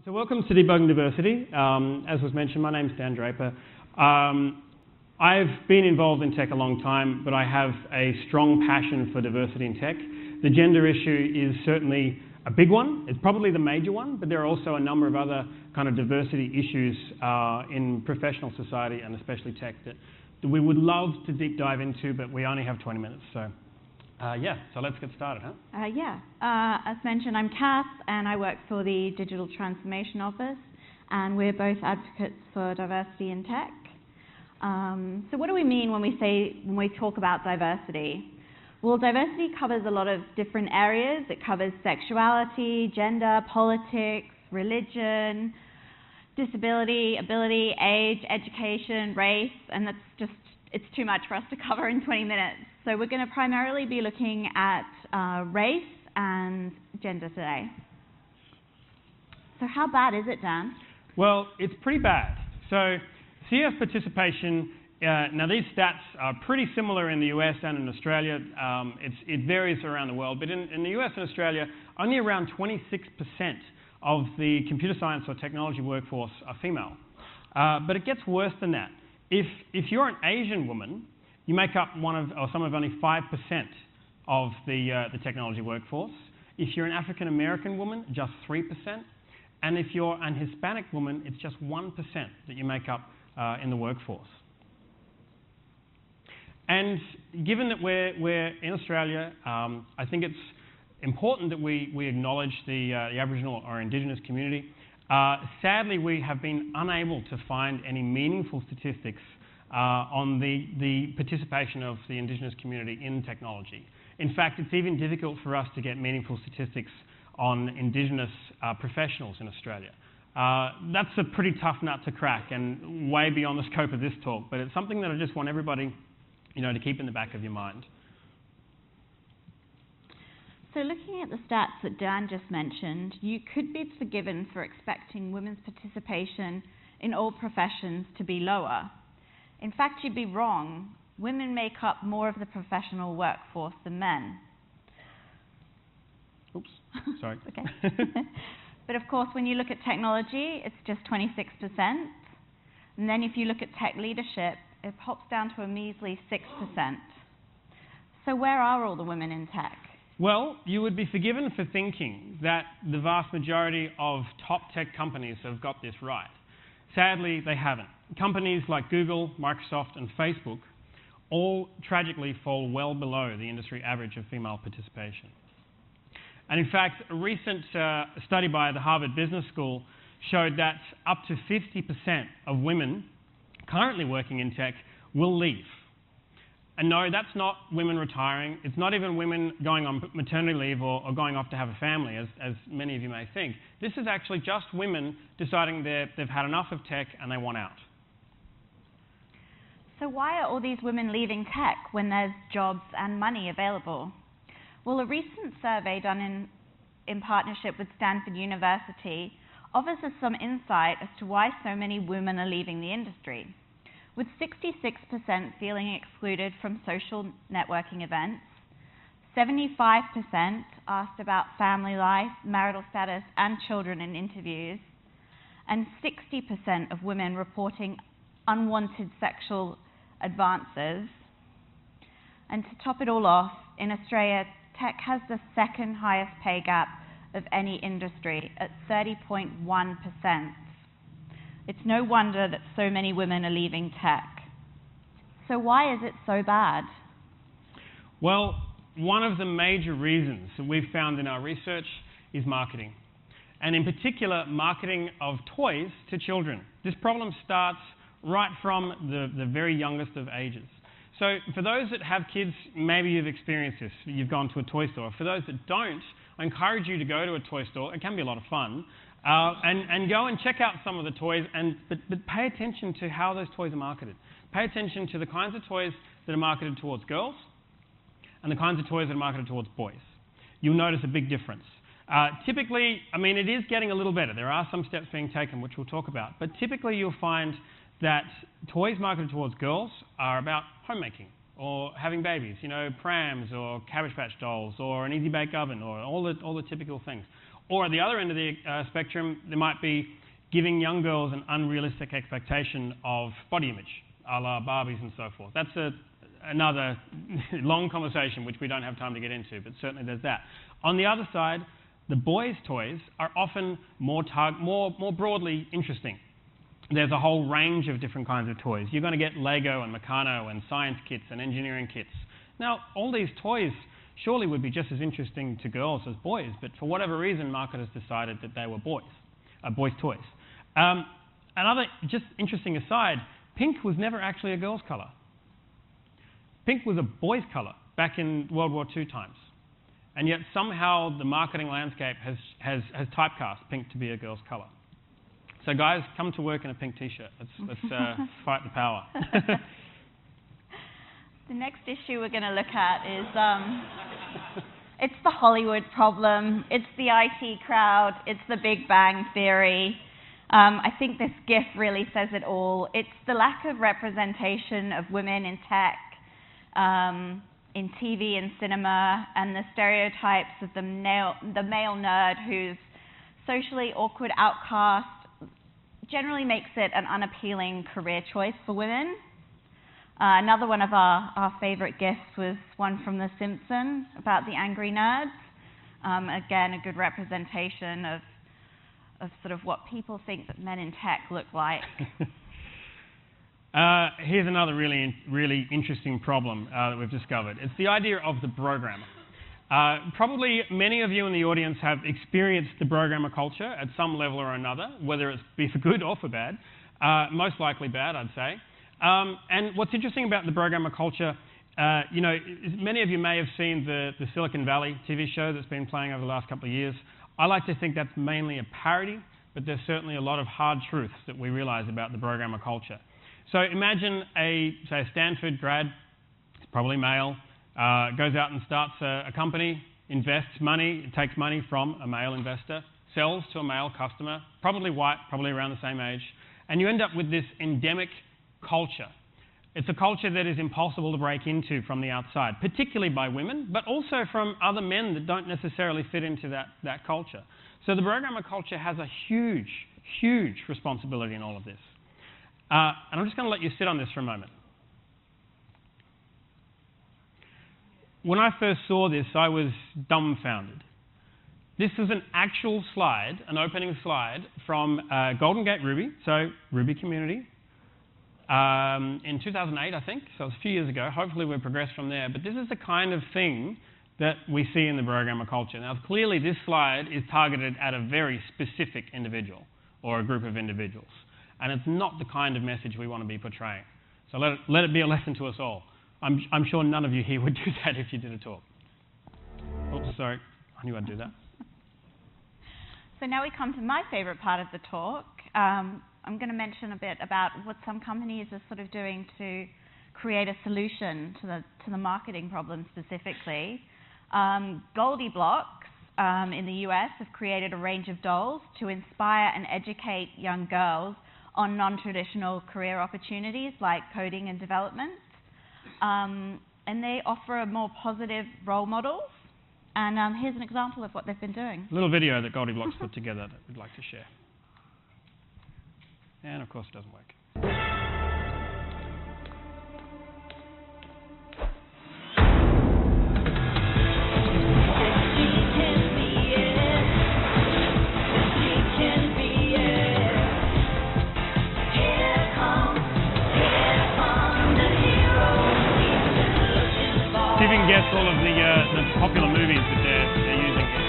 So welcome to Debugging Diversity. As was mentioned, my name's Dan Draper. I've been involved in tech a long time, but I have a strong passion for diversity in tech. The gender issue is certainly a big one. It's probably the major one, but there are also a number of other kind of diversity issues in professional society and especially tech that we would love to deep dive into, but we only have 20 minutes. So so let's get started, huh? As mentioned, I'm Kath, and I work for the Digital Transformation Office, and we're both advocates for diversity in tech. So what do we mean when we talk about diversity? Well, diversity covers a lot of different areas. It covers sexuality, gender, politics, religion, disability, ability, age, education, race, and it's too much for us to cover in 20 minutes. So we're going to primarily be looking at race and gender today. So how bad is it, Dan? Well, it's pretty bad. So CS participation, now these stats are pretty similar in the US and in Australia. It varies around the world, but in the US and Australia, only around 26% of the computer science or technology workforce are female. But it gets worse than that. If you're an Asian woman, you make up some of only 5% of the technology workforce. If you're an African American woman, just 3%. And if you're an Hispanic woman, it's just 1% that you make up in the workforce. And given that we're in Australia, I think it's important that we acknowledge the Aboriginal or Indigenous community. Sadly, we have been unable to find any meaningful statistics on the participation of the Indigenous community in technology. In fact, it's even difficult for us to get meaningful statistics on Indigenous professionals in Australia. That's a pretty tough nut to crack and way beyond the scope of this talk, but it's something that I just want everybody to keep in the back of your mind. So looking at the stats that Dan just mentioned, you could be forgiven for expecting women's participation in all professions to be lower. In fact, you'd be wrong. Women make up more of the professional workforce than men. Oops, sorry. Okay. But of course, when you look at technology, it's just 26%. And then if you look at tech leadership, it pops down to a measly 6%. So where are all the women in tech? Well, you would be forgiven for thinking that the vast majority of top tech companies have got this right. Sadly, they haven't. Companies like Google, Microsoft, and Facebook all tragically fall well below the industry average of female participation. And in fact, a recent study by the Harvard Business School showed that up to 50% of women currently working in tech will leave. And no, that's not women retiring. It's not even women going on maternity leave or going off to have a family, as many of you may think. This is actually just women deciding they've had enough of tech and they want out. So why are all these women leaving tech when there's jobs and money available? Well, a recent survey done in partnership with Stanford University offers us some insight as to why so many women are leaving the industry. With 66% feeling excluded from social networking events, 75% asked about family life, marital status, and children in interviews, and 60% of women reporting unwanted sexual advances. And to top it all off, in Australia, tech has the second highest pay gap of any industry at 30.1%. It's no wonder that so many women are leaving tech. So why is it so bad? Well, one of the major reasons that we've found in our research is marketing. And in particular, marketing of toys to children. This problem starts right from the very youngest of ages. So for those that have kids, maybe you've experienced this. You've gone to a toy store. For those that don't, I encourage you to go to a toy store. It can be a lot of fun. And go and check out some of the toys, but pay attention to how those toys are marketed. Pay attention to the kinds of toys that are marketed towards girls and the kinds of toys that are marketed towards boys. You'll notice a big difference. Typically, I mean, it is getting a little better. There are some steps being taken, which we'll talk about. But typically, you'll find that toys marketed towards girls are about homemaking or having babies, prams or Cabbage Patch dolls or an easy bake oven or all the typical things. Or at the other end of the spectrum, there might be giving young girls an unrealistic expectation of body image, a la Barbies and so forth. That's another long conversation which we don't have time to get into, but certainly there's that. On the other side, the boys' toys are often more broadly interesting. There's a whole range of different kinds of toys. You're going to get Lego and Meccano and science kits and engineering kits. Now, all these toys surely would be just as interesting to girls as boys, but for whatever reason, marketers decided that they were boys' toys. Another just interesting aside, pink was never actually a girl's colour. Pink was a boy's colour back in World War II times. And yet somehow the marketing landscape has typecast pink to be a girl's colour. So guys, come to work in a pink t-shirt. Let's fight the power. The next issue we're going to look at is it's the Hollywood problem. It's the IT crowd. It's the Big Bang Theory. I think this GIF really says it all. It's the lack of representation of women in tech, in TV and cinema, and the stereotypes of the male nerd who's socially awkward outcast generally makes it an unappealing career choice for women. Another one of our favourite GIFs was one from The Simpsons about the angry nerds. Again, a good representation of sort of what people think that men in tech look like. Here's another really interesting problem that we've discovered. It's the idea of the programmer. Probably many of you in the audience have experienced the programmer culture at some level or another, whether it's be for good or for bad. Most likely bad, I'd say. And what's interesting about the programmer culture, many of you may have seen the Silicon Valley TV show that's been playing over the last couple of years. I like to think that's mainly a parody, but there's certainly a lot of hard truths that we realize about the programmer culture. So imagine say a Stanford grad, probably male, goes out and starts a company, invests money, takes money from a male investor, sells to a male customer, probably white, probably around the same age, and you end up with this endemic culture. It's a culture that is impossible to break into from the outside, particularly by women, but also from other men that don't necessarily fit into that culture. So the programmer culture has a huge, huge responsibility in all of this. And I'm just going to let you sit on this for a moment. When I first saw this, I was dumbfounded. This is an actual slide, an opening slide from Golden Gate Ruby, so Ruby community, in 2008, I think, so it was a few years ago. Hopefully we've progressed from there, but this is the kind of thing that we see in the programmer culture. Now, clearly this slide is targeted at a very specific individual or a group of individuals, and it's not the kind of message we want to be portraying. So let it be a lesson to us all. I'm sure none of you here would do that if you did a talk. Oops, sorry, I knew I'd do that. So now we come to my favourite part of the talk. I'm going to mention a bit about what some companies are sort of doing to create a solution to the marketing problem specifically. Goldie Blocks in the US have created a range of dolls to inspire and educate young girls on non-traditional career opportunities like coding and development. And they offer a more positive role models. And here's an example of what they've been doing. A little video that Goldie Blocks put together that we'd like to share. And of course it doesn't work. See if you can guess all of the popular movies that they're using here.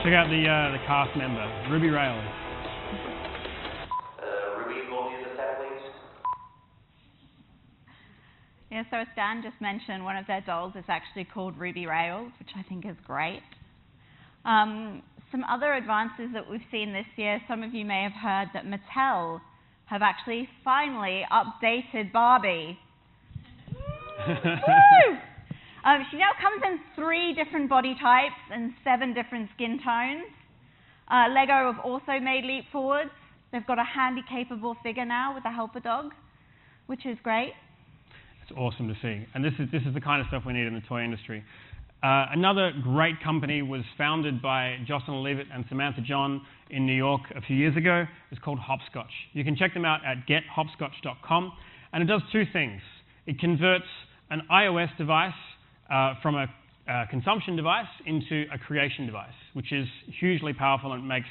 Check out the cast member, Ruby Rails. Ruby, call me the set, please. Yeah, so as Dan just mentioned, one of their dolls is actually called Ruby Rails, which I think is great. Some other advances that we've seen this year, some of you may have heard that Mattel have actually finally updated Barbie. Woo! She now comes in 3 different body types and 7 different skin tones. Lego have also made leap forwards. They've got a handy, capable figure now with a helper dog, which is great. It's awesome to see. And this is the kind of stuff we need in the toy industry. Another great company was founded by Jocelyn Leavitt and Samantha John in New York a few years ago. It's called Hopscotch. You can check them out at gethopscotch.com. And it does 2 things. It converts an iOS device from a consumption device into a creation device, which is hugely powerful and makes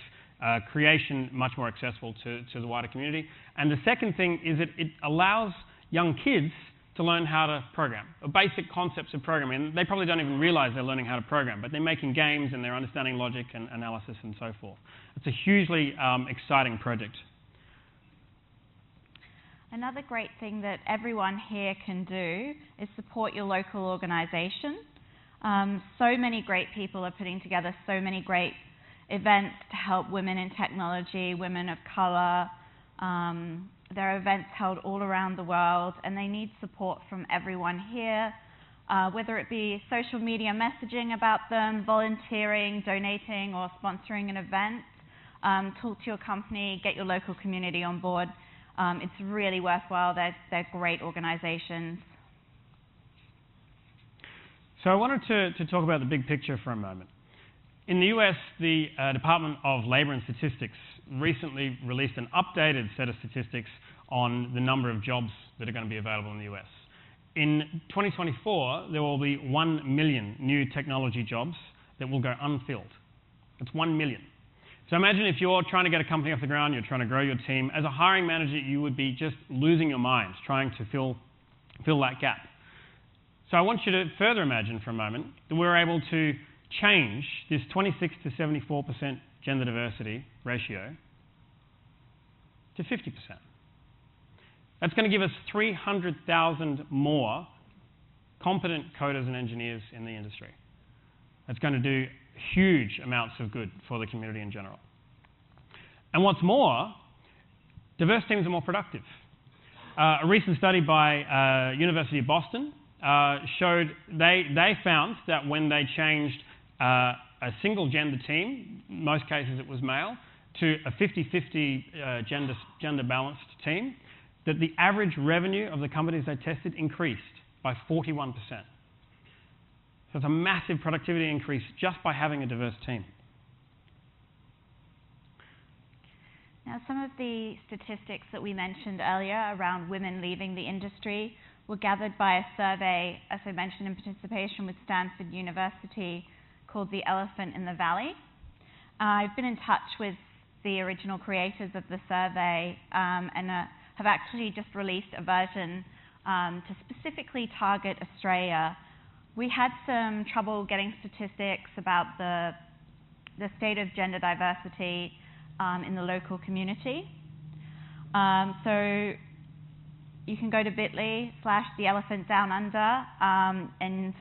creation much more accessible to the wider community. And the second thing is that it allows young kids to learn how to program, basic concepts of programming. They probably don't even realize they're learning how to program, but they're making games and they're understanding logic and analysis and so forth. It's a hugely exciting project. Another great thing that everyone here can do is support your local organization. So many great people are putting together so many great events to help women in technology, women of color. There are events held all around the world, and they need support from everyone here, whether it be social media messaging about them, volunteering, donating, or sponsoring an event. Talk to your company, get your local community on board. It's really worthwhile. They're great organizations. So I wanted to talk about the big picture for a moment. In the US, the Department of Labor and Statistics recently released an updated set of statistics on the number of jobs that are going to be available in the US. In 2024, there will be 1 million new technology jobs that will go unfilled. That's 1 million. So imagine if you're trying to get a company off the ground, you're trying to grow your team. As a hiring manager, you would be just losing your mind trying to fill that gap. So I want you to further imagine for a moment that we're able to change this 26 to 74% gender diversity ratio to 50%. That's going to give us 300,000 more competent coders and engineers in the industry. That's going to do huge amounts of good for the community in general. And what's more, diverse teams are more productive. A recent study by University of Boston showed they found that when they changed a single gender team, in most cases it was male, to a 50-50 gender balanced team, that the average revenue of the companies they tested increased by 41%. So it's a massive productivity increase just by having a diverse team. Now, some of the statistics that we mentioned earlier around women leaving the industry were gathered by a survey, as I mentioned, in participation with Stanford University, called The Elephant in the Valley. I've been in touch with the original creators of the survey and have actually just released a version to specifically target Australia. We had some trouble getting statistics about the state of gender diversity in the local community. So you can go to bit.ly/theelephantdownunder and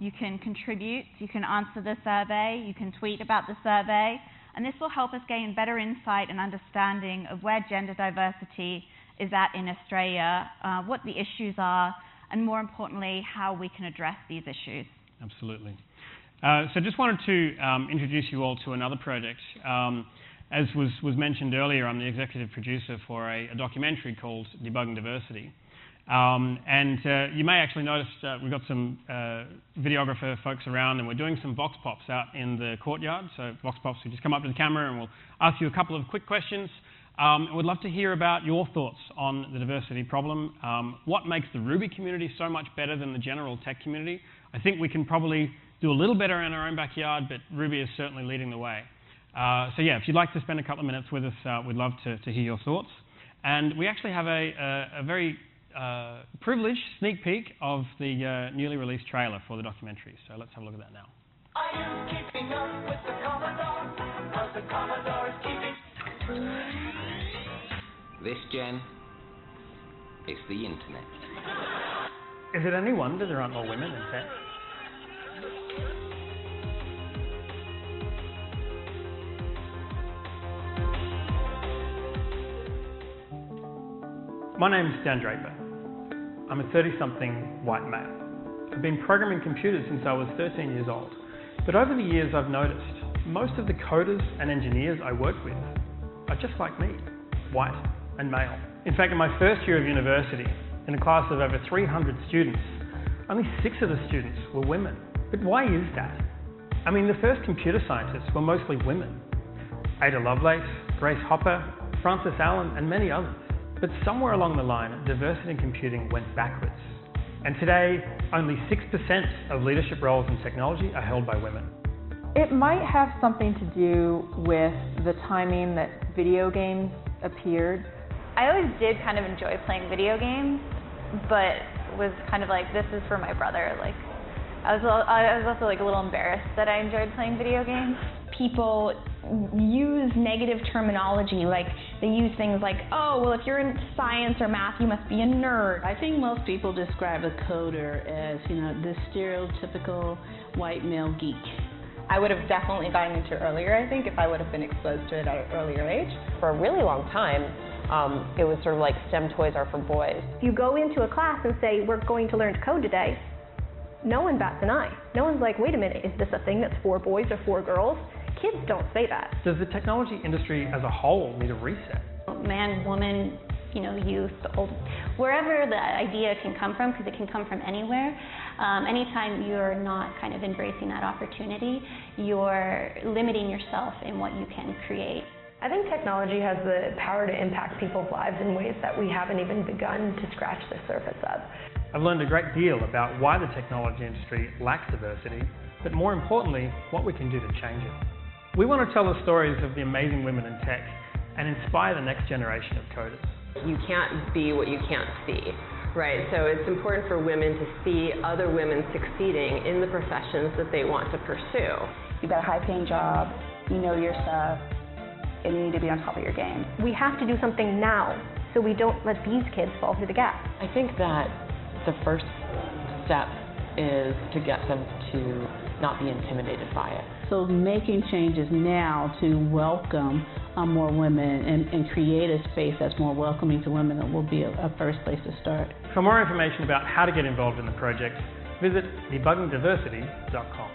you can contribute, you can answer the survey, you can tweet about the survey, and this will help us gain better insight and understanding of where gender diversity is at in Australia, what the issues are, and more importantly, how we can address these issues. Absolutely. So just wanted to introduce you all to another project. As was mentioned earlier, I'm the executive producer for a documentary called Debugging Diversity. And you may actually notice we've got some videographer folks around, and we're doing some vox pops out in the courtyard. So vox pops, we just come up to the camera and we'll ask you a couple of quick questions. We'd love to hear about your thoughts on the diversity problem. What makes the Ruby community so much better than the general tech community? I think we can probably do a little better in our own backyard, but Ruby is certainly leading the way. So yeah, if you'd like to spend a couple of minutes with us, we'd love to hear your thoughts. And we actually have a very privileged sneak peek of the newly released trailer for the documentary. So let's have a look at that now. Are you keeping up with the Commodore? This gen is the internet. Is it any wonder there aren't more women in tech? My name's Draper. I'm a 30-something white male. I've been programming computers since I was 13 years old. But over the years I've noticed most of the coders and engineers I work with are just like me, white and male. In fact, in my first year of university, in a class of over 300 students, only 6 of the students were women. But why is that? I mean, the first computer scientists were mostly women. Ada Lovelace, Grace Hopper, Frances Allen, and many others. But somewhere along the line, diversity in computing went backwards. And today, only 6% of leadership roles in technology are held by women. It might have something to do with the timing that video games appeared. I always did kind of enjoy playing video games, but was kind of like, this is for my brother. Like, I was also like a little embarrassed that I enjoyed playing video games. People use negative terminology, like they use things like, oh, well, if you're in science or math, you must be a nerd. I think most people describe a coder as, this stereotypical white male geek. I would have definitely gotten into it earlier, I think, if I would have been exposed to it at an earlier age. For a really long time, it was sort of like STEM toys are for boys. If you go into a class and say, we're going to learn to code today, no one bats an eye. No one's like, wait a minute, is this a thing that's for boys or for girls? Kids don't say that. Does the technology industry as a whole need a reset? Man, woman, youth, old, wherever the idea can come from, because it can come from anywhere. Anytime you're not kind of embracing that opportunity, you're limiting yourself in what you can create. I think technology has the power to impact people's lives in ways that we haven't even begun to scratch the surface of. I've learned a great deal about why the technology industry lacks diversity, but more importantly, what we can do to change it. We want to tell the stories of the amazing women in tech and inspire the next generation of coders. You can't be what you can't see, right? So it's important for women to see other women succeeding in the professions that they want to pursue. You've got a high-paying job, you know your stuff, and you need to be on top of your game. We have to do something now so we don't let these kids fall through the gaps. I think that the first step is to get them to not be intimidated by it. So making changes now to welcome more women and create a space that's more welcoming to women that will be a first place to start. For more information about how to get involved in the project, visit debuggingdiversity.com.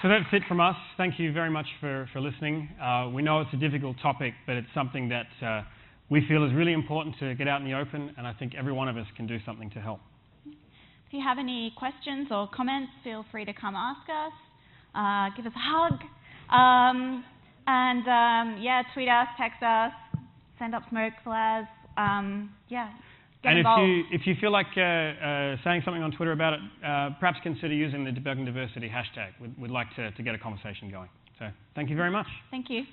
So that's it from us. Thank you very much for listening. We know it's a difficult topic, but it's something that we feel is really important to get out in the open, and I think every one of us can do something to help. If you have any questions or comments, feel free to come ask us. Give us a hug. Tweet us, text us, send up smoke flares. And if you feel like saying something on Twitter about it, perhaps consider using the Debugging Diversity hashtag. We'd like to get a conversation going. So thank you very much. Thank you.